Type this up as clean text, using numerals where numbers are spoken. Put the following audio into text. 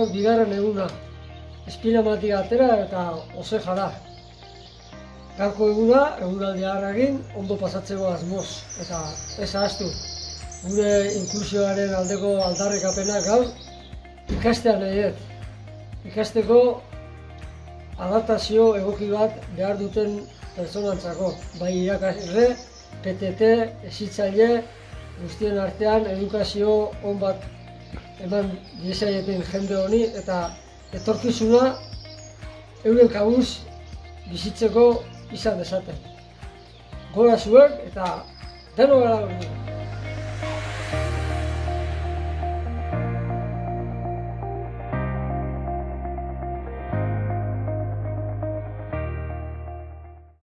gaur bigarren eguna. Espinamatik atera eta oze jara. Gaurko eguna, eguraldi harragin, ondo pasatzeko asmoz. Eta ez ahaztu, gure inklusioaren aldeko aldarrikapena gaur ikastea nahi dut. Ikasteko adaptazio egoki bat behar duten pertsonantzako. Bai irakasle, PTT, hezitzaile, guztien artean edukazio on bat eman diezaieten jende honi eta etorkizuna euren kabuz bizitzeko izan dezaten. Gora zuek eta denok gara hori.